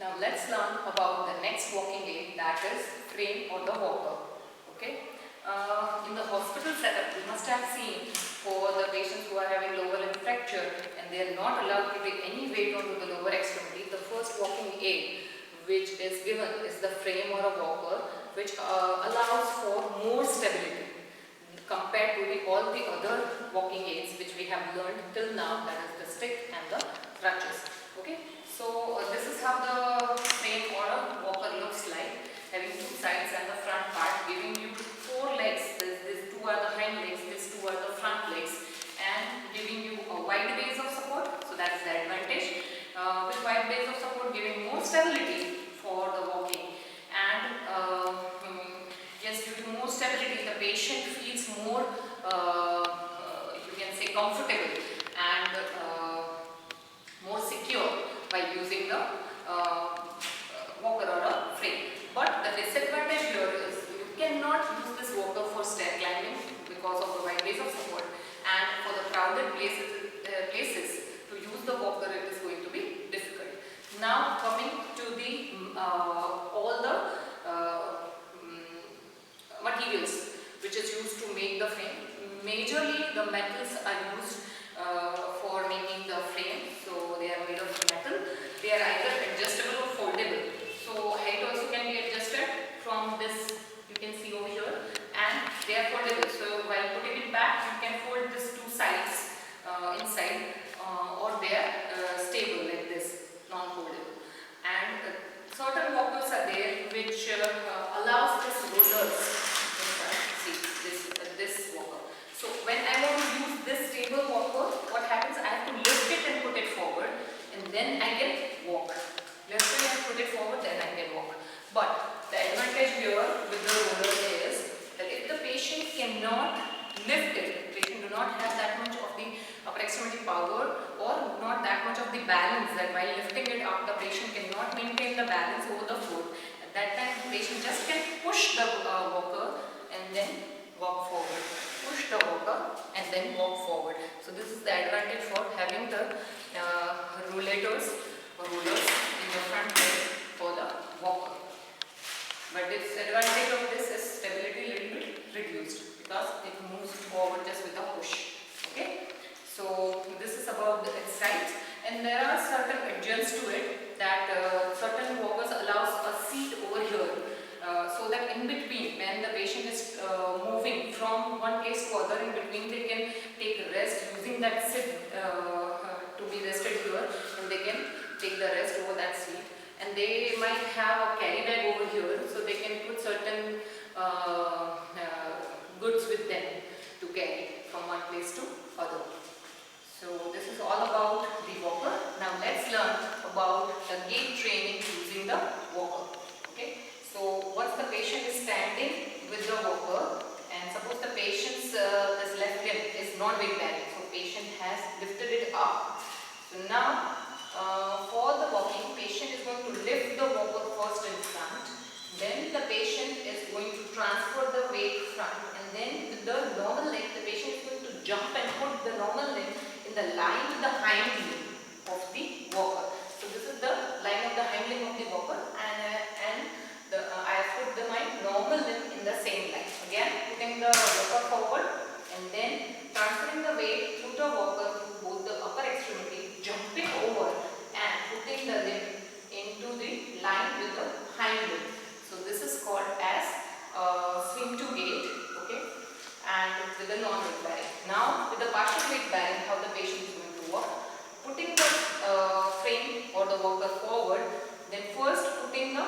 Now let's learn about the next walking aid, that is frame or the walker. Okay. In the hospital setup, you must have seen for the patients who are having lower limb fracture and they are not allowed to take any weight onto the lower extremity, the first walking aid which is given is the frame or a walker, which allows for more stability compared to all the other walking aids which we have learned till now, that is the stick and the crutches. Okay, so this is how the frame or a walker looks like, having two sides and the front part, giving you four legs. These two are the hind legs, these two are the front legs, and giving you a wide base of support. So that is the advantage. With wide base of support, giving more stability for the walking, and yes, due to more stability, the patient feels more, you can say, comfortable and more secure by using the walker or a frame. But the disadvantage here is you cannot use this walker for stair climbing because of the wide base of support, and for the crowded places to use the walker, it is going to be difficult. Now coming to the all the materials which is used to make the frame. Majorly the metals are used for making the frame, so they are made of metal. They are either adjustable or foldable, so height also can be adjusted from this, you can see over here, and they are foldable, so while putting it back you can fold these two sides inside, or they are stable like this, non-foldable. And certain walkers are there which allows this rollers. See this walker. So when I want to use this stable walker, what happens? I have to lift it and put it forward, and then I can walk. Lift it and put it forward, then I can walk. But the advantage here with the roller is that if the patient cannot lift it, patient do not have that much of the upper extremity power or not that much of the balance, that while lifting it up the patient cannot maintain the balance over the foot. At that time the patient just can push the walker and then walk forward. Push the walker and then walk forward. So this is the advantage for having the rollers in the front leg for the walker. But the disadvantage of this is stability a little bit reduced because it moves forward just with a push. Okay, so this is about its sides, and there are certain adjuncts to it, that certain walkers allows a seat over here, so that in between when the patient is moving from one place to other, in between they can take rest using that seat to be rested here, and they can take the rest over that seat. And they might have a carry bag over here, so they can put certain goods with them to carry from one place to other. So this is all about the walker. Now let's learn about the gait training using the walker. Okay. So once the patient is standing with the walker, and suppose the patient's this left limb is non-weight bearing, so patient has lifted it up. So now for the walking, patient is going to lift the walker first in front, then the patient is going to transfer the weight front, and then with the normal leg the patient is going to jump and put the normal leg in the line with the hind limb of the walker. So this is the line of the hind limb of the walker, and I have put my normal limb in the same line. Again putting the walker forward and then transferring the weight through the walker to both the upper extremity, jumping over and putting the limb into the line with the hind limb. So this is called as swing to gait. Okay, and with the non-weight bearing. Now with the partial weight bearing, how the patient is going to walk: putting the frame or the walker forward, then first putting the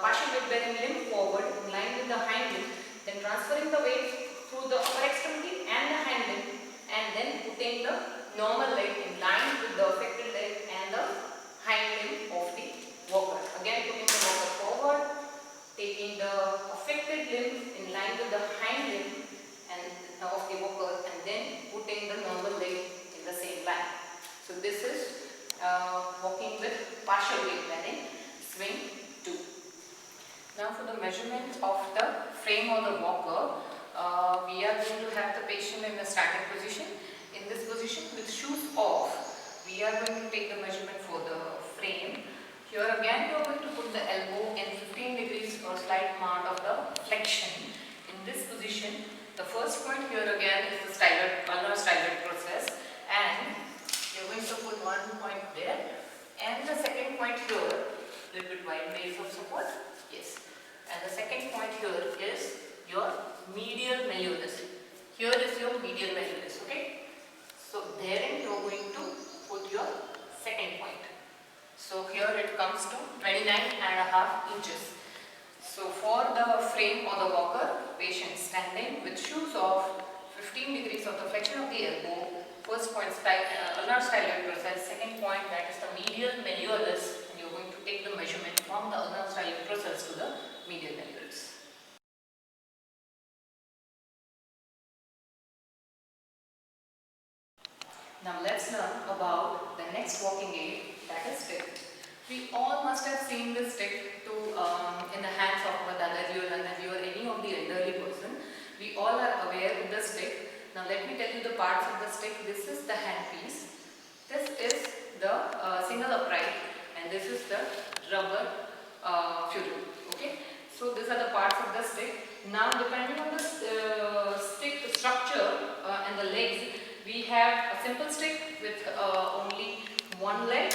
partial weight bearing limb forward in line with the hind limb, then transferring the weight through the upper extremity and the hind limb, and then putting the normal leg in line with the affected leg and the hind limb of the walker. Again putting the walker forward, taking the affected limb in line with the hind limb and of the walker, and then putting the normal leg in the same line. So this is walking with partial weight bearing, swing 2. Now for the measurement of the frame or the walker, we are going to have the patient in the static position. In this position with shoes off, we are going to take the measurement for the frame. Here again you of support? Yes. And the second point here is your medial malleolus. Here is your medial malleolus, okay? So therein you are going to put your second point. So here it comes to 29.5 inches. So for the frame or the walker, patient standing with shoes off, 15 degrees of the flexion of the elbow, first point ulnar styloid process, second point that is the medial malleolus, and you are going to take the measurement from the ulnar styloid process to the medial malleolus. Now let's learn about the next walking aid, that is stick. We all must have seen this stick in the hands of our dadaji or nanaji or any of the elderly person. We all are aware of the stick. Now let me tell you the parts of the stick. This is the handpiece. This is the single upright, and this is the rubber ferrule. Okay. So these are the parts of the stick. Now depending on the stick structure and the legs, we have a simple stick with only one leg,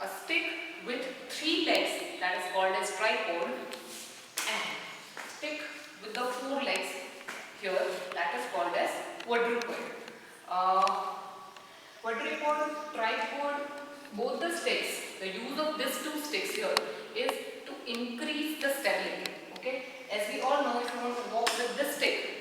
a stick with 3 legs, that is called as tripod, and stick with the 4 legs here, that is called as quadruped. Quadruped, tripod, both the sticks, the use of these 2 sticks here is to increase the stability. Okay, as we all know, if you want to walk with this stick,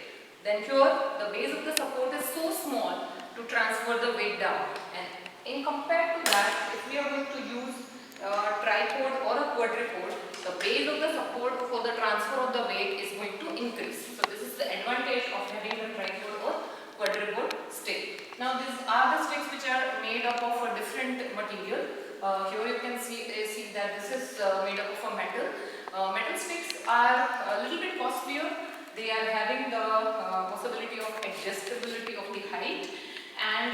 then here the base of the support is so small to transfer the weight down, and in compared to that, if we are going to use tripod or a quadruped, the base of the support for the transfer of the weight is going to increase. So this is the advantage of having a tripod or quadruped stick. Now these are the sticks which are made up of a different material. Here you can see that this is made up of a metal. Metal sticks are a little bit costlier. They are having the possibility of adjustability of the height, and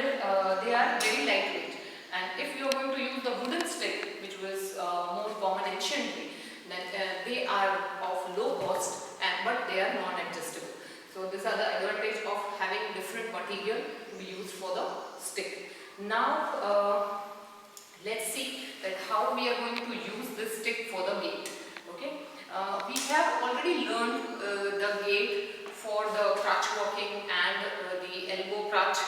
they are very lightweight. And if you are going to use the wooden stick, which was more common anciently, then they are of low cost, but they are non-adjustable. So these are the advantage of having different material to be used for the stick. Now let's see that how we are going to use this stick for the gait. Okay, we have already learned the gait for the crutch walking and the elbow crutch,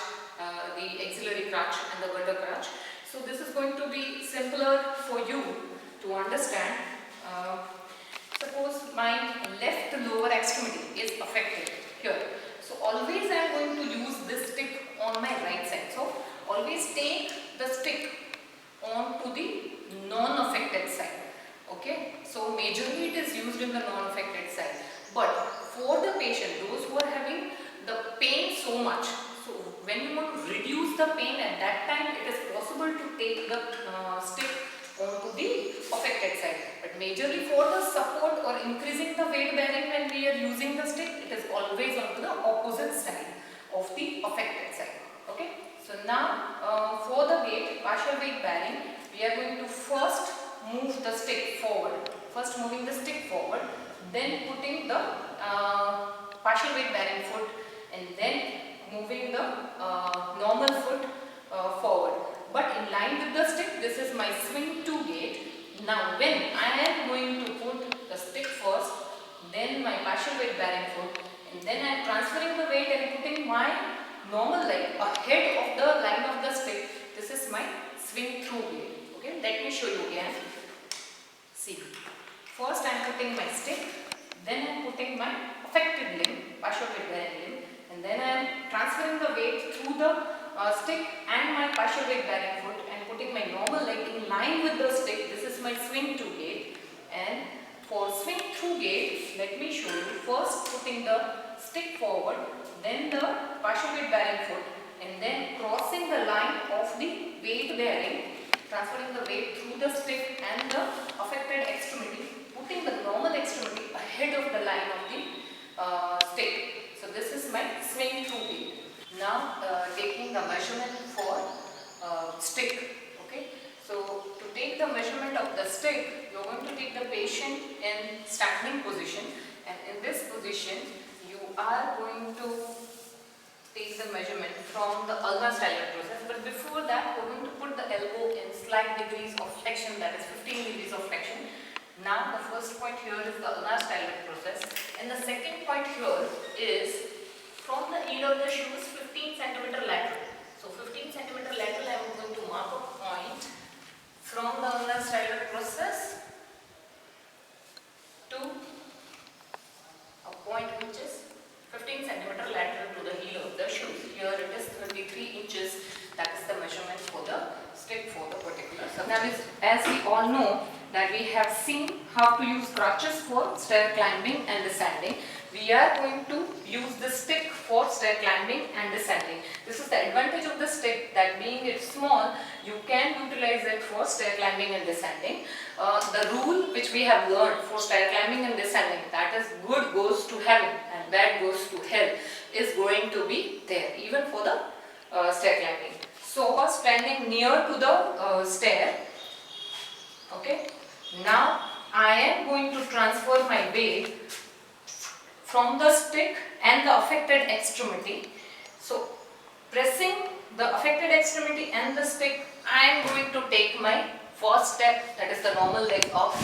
the axillary crutch and the gutter crutch. So this is going to be simpler for you to understand. Suppose my left lower extremity is affected here. So always I am going to use this stick on my right side. So always take the stick on to the non-affected side. Okay. So majorly it is used in the non-affected side. But for the patient, those who are having the pain so much, so when you want to reduce the pain, at that time it is possible to take the stick onto the affected side. But majorly for the support or increasing the weight bearing, when we are using the stick, it is always onto the opposite side of the affected side. Okay. So now for the gait, partial weight bearing, we are going to first move the stick forward. First moving the stick forward, then putting the partial weight bearing foot, and then moving the normal foot forward. But in line with the stick, this is my swing to gait. Now when I am going to put the stick first, then my partial weight bearing foot, and then I am transferring the weight and putting my normal leg ahead of the line of the stick. This is my swing through gait. Okay, let me show you again. See, first I am putting my stick, then I am putting my affected limb, partial weight bearing limb, and then I am transferring the weight through the stick and my partial weight bearing foot, and putting my normal leg in line with the stick. This is my swing to gait. And for swing through gait, let me show you. First putting the stick forward, then the partial weight bearing foot, and then crossing the line of the weight bearing, transferring the weight through the stick and the affected extremity, putting the normal extremity ahead of the line of the stick. So this is my swing through gait. Now taking the measurement for stick. Okay. So to take the measurement of the stick, you are going to take the patient in standing position, and in this position you are going to take the measurement from the ulnar styloid process. But before that, we are going to put the elbow in slight degrees of flexion, that is 15 degrees of flexion. Now the first point here is the ulnar stylus process, and the second point here is from the heel of the shoes 15 cm lateral. So 15 cm lateral I am going to mark a point from the ulnar stylus process to a point which is 15 cm lateral to the heel of the shoes. Here it is 33 inches, that is the measurement for the stick for the particular. So now as we all know that we have seen how to use crutches for stair climbing and descending, we are going to use the stick for stair climbing and descending. This is the advantage of the stick, that being it small, you can utilize it for stair climbing and descending. The rule which we have learned for stair climbing and descending, that is good goes to heaven and bad goes to hell, is going to be there even for the stair climbing. So standing near to the stair, okay, now I am going to transfer my weight from the stick and the affected extremity. So pressing the affected extremity and the stick, I am going to take my first step, that is the normal leg off,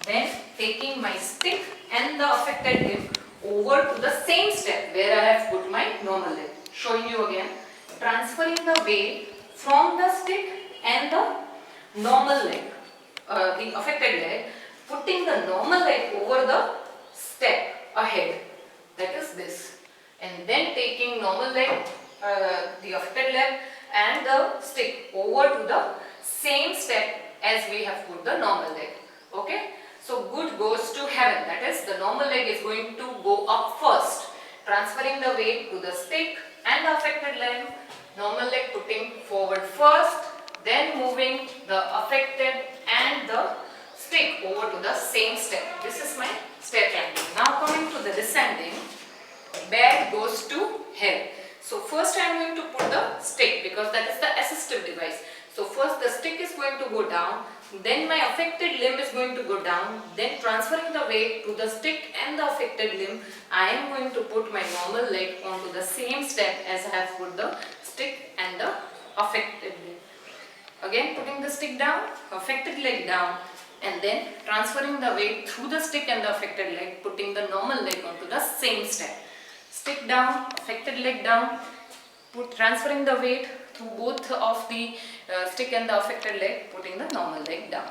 then taking my stick and the affected limb over to the same step where I have put my normal leg. Showing you again, transferring the weight from the stick and the normal leg, the affected leg, putting the normal leg over the step ahead, that is this, and then taking normal leg, the affected leg and the stick over to the same step as we have put the normal leg. Okay, so good goes to heaven, that is the normal leg is going to go up first, transferring the weight to the stick and the affected leg, normal leg putting forward first, then moving the affected and the stick over to the same step. This is my stair climbing. Now coming to the descending, bad goes to hell. So first I am going to put the stick because that is the assistive device. So first the stick is going to go down, then my affected limb is going to go down, then transferring the weight to the stick and the affected limb, I am going to put my normal leg onto the same step as I have put the stick and the affected limb. Again putting the stick down, affected leg down, and then transferring the weight through the stick and the affected leg, putting the normal leg onto the same step. Stick down, affected leg down, transferring the weight through both of the stick and the affected leg, putting the normal leg down.